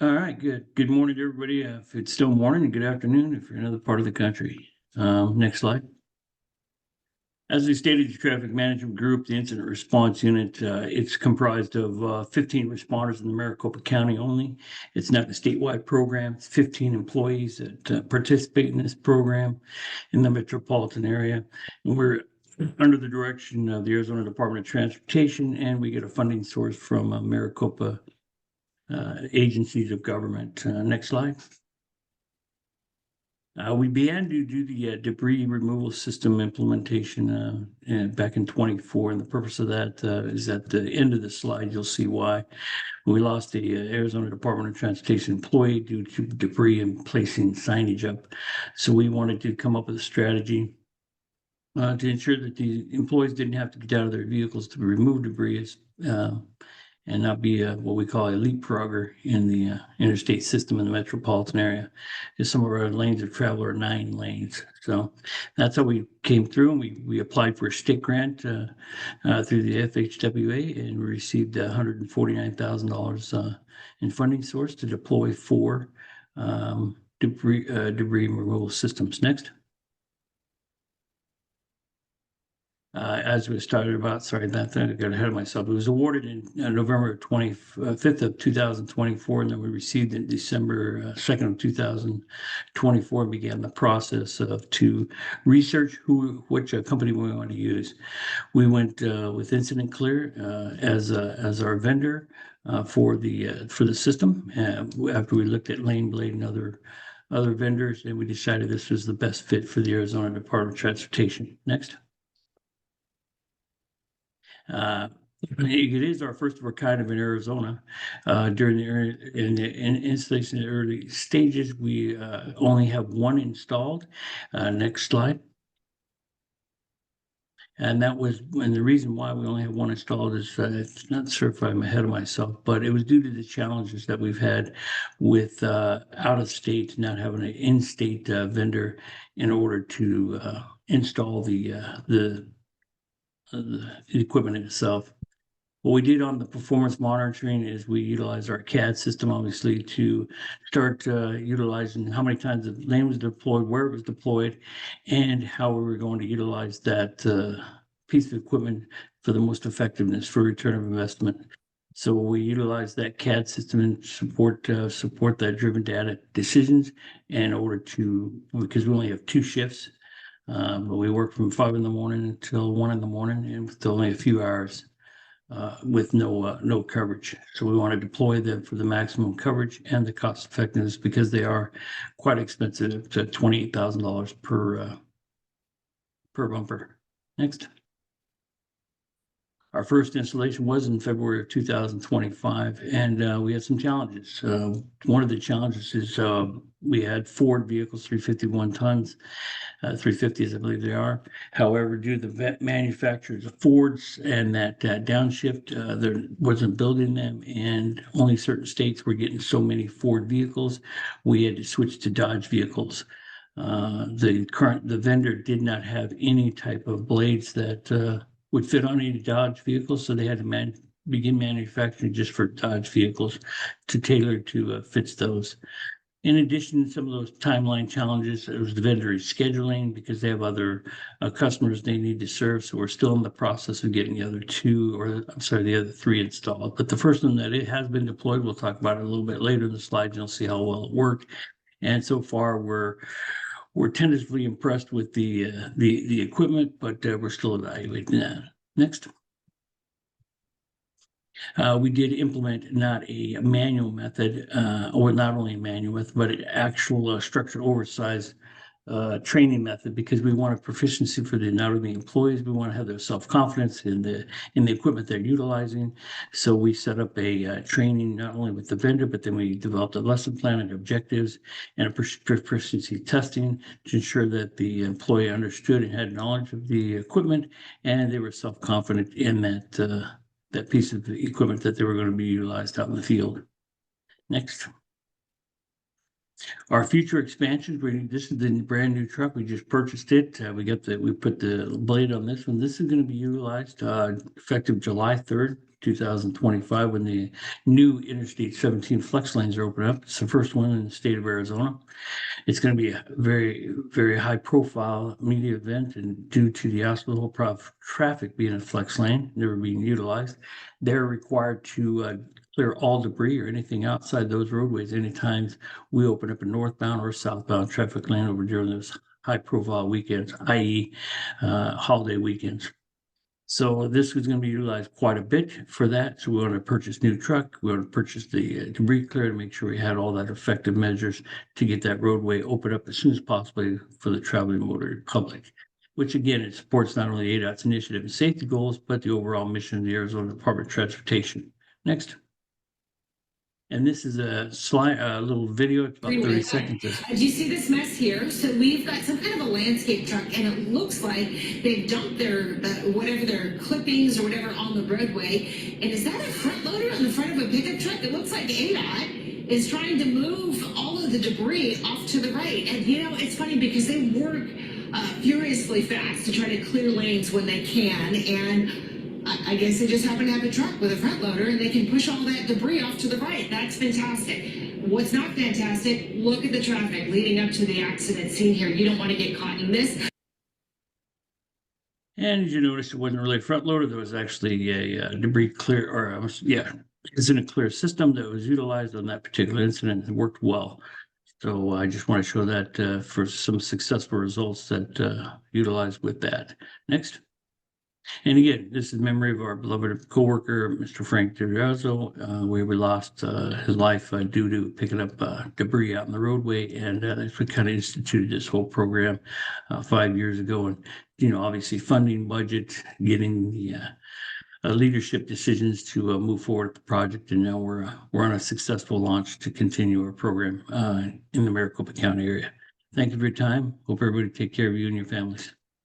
All right, good. Good morning, everybody. If it's still morning, good afternoon if you're in another part of the country. Next slide. As we stated, the Traffic Management Group, the Incident Response Unit, it's comprised of 15 responders in the Maricopa County only. It's not a statewide program. It's 15 employees that participate in this program in the metropolitan area. And we're under the direction of the Arizona Department of Transportation, and we get a funding source from Maricopa agencies of government. Next slide. We began to do the debris removal system implementation back in 24, and the purpose of that is at the end of the slide. You'll see why. We lost the Arizona Department of Transportation employee due to debris and placing signage up. So we wanted to come up with a strategy to ensure that the employees didn't have to get out of their vehicles to remove debris and not be what we call a leapfrogger in the interstate system in the metropolitan area. Because some of our lanes of travel are 9 lanes. So that's how we came through, and we applied for a state grant through the FHWA, and we received $149,000 in funding source to deploy 4 debris removal systems. Next. As we started about, sorry about that, I got ahead of myself. It was awarded in November 25th of 2024, and then we received it December 2nd of 2024, and began the process to research which company we want to use. We went with Incident Clear as our vendor for the system. After we looked at Lane Blade and other vendors, and we decided this was the best fit for the Arizona Department of Transportation. Next. It is our first of our kind of in Arizona. During the installation in the early stages, we only have 1 installed. Next slide. And the reason why we only have 1 installed is it's not sure if I'm ahead of myself, but it was due to the challenges that we've had with out of state not having an in-state vendor in order to install the equipment itself. What we did on the performance monitoring is we utilized our CAD system, obviously, to start utilizing how many times the lane was deployed, where it was deployed, and how we were going to utilize that piece of equipment for the most effectiveness for return of investment. So we utilized that CAD system and support that driven data decisions in order to, because we only have 2 shifts. But we work from 5 in the morning until 1 in the morning, and with only a few hours with no coverage. So we want to deploy them for the maximum coverage and the cost effectiveness, because they are quite expensive, to $28,000 per bumper. Next. Our first installation was in February of 2025, and we had some challenges. One of the challenges is we had Ford vehicles, 351 tons, 350s, I believe they are. However, due to the manufacturers of Fords and that downshift, there wasn't building them, and only certain states were getting so many Ford vehicles. We had to switch to Dodge vehicles. The vendor did not have any type of blades that would fit on any Dodge vehicles, so they had to begin manufacturing just for Dodge vehicles to tailor to fits those. In addition to some of those timeline challenges, it was the vendor scheduling, because they have other customers they need to serve. So we're still in the process of getting the other 3 installed. But the first one that it has been deployed, we'll talk about it a little bit later in the slides. You'll see how well it worked. And so far, we're tentatively impressed with the equipment, but we're still evaluating that. Next. We did implement not a manual method, or not only a manual method, but an actual structured oversized training method, because we want a proficiency for not only employees, we want to have their self-confidence in the equipment they're utilizing. So we set up a training not only with the vendor, but then we developed a lesson plan and objectives and a proficiency testing to ensure that the employee understood and had knowledge of the equipment, and they were self-confident in that piece of equipment that they were going to be utilized out in the field. Next. Our future expansions, this is the brand new truck. We just purchased it. We put the blade on this one. This is going to be utilized effective July 3rd, 2025, when the new Interstate 17 flex lanes are open up. It's the first one in the state of Arizona. It's going to be a very, very high profile media event, and due to the hospital traffic being a flex lane, never being utilized, they're required to clear all debris or anything outside those roadways anytime we open up a northbound or southbound traffic lane over during those high profile weekends, i.e. Holiday weekends. So this was going to be utilized quite a bit for that. So we want to purchase new truck. We want to purchase the debris clear to make sure we had all that effective measures to get that roadway open up as soon as possible for the traveling motor public, which again, it supports not only ADOT's initiative and safety goals, but the overall mission of the Arizona Department of Transportation. Next. And this is a little video, it's about 30 seconds. Do you see this mess here? So we've got some kind of a landscape truck, and it looks like they've dumped their whatever their clippings or whatever on the roadway. And is that a front loader on the front of a pickup truck? It looks like ADOT is trying to move all of the debris off to the right. And you know, it's funny because they work furiously fast to try to clear lanes when they can. And I guess they just happen to have a truck with a front loader and they can push all that debris off to the right. That's fantastic. What's not fantastic, look at the traffic leading up to the accident scene here. You don't want to get caught in this. And as you notice, it wasn't really a front loader. There was actually a debris clear, or it's in a clear system that was utilized on that particular incident. It worked well. So I just want to show that for some successful results that utilized with that. Next. And again, this is memory of our beloved coworker, Mr. Frank DiRiazzo, where we lost his life due to picking up debris out in the roadway. And that's what kind of instituted this whole program 5 years ago. And, you know, obviously funding, budget, getting the leadership decisions to move forward with the project. And now we're on a successful launch to continue our program in the Maricopa County area. Thank you for your time. Hope everybody take care of you and your families.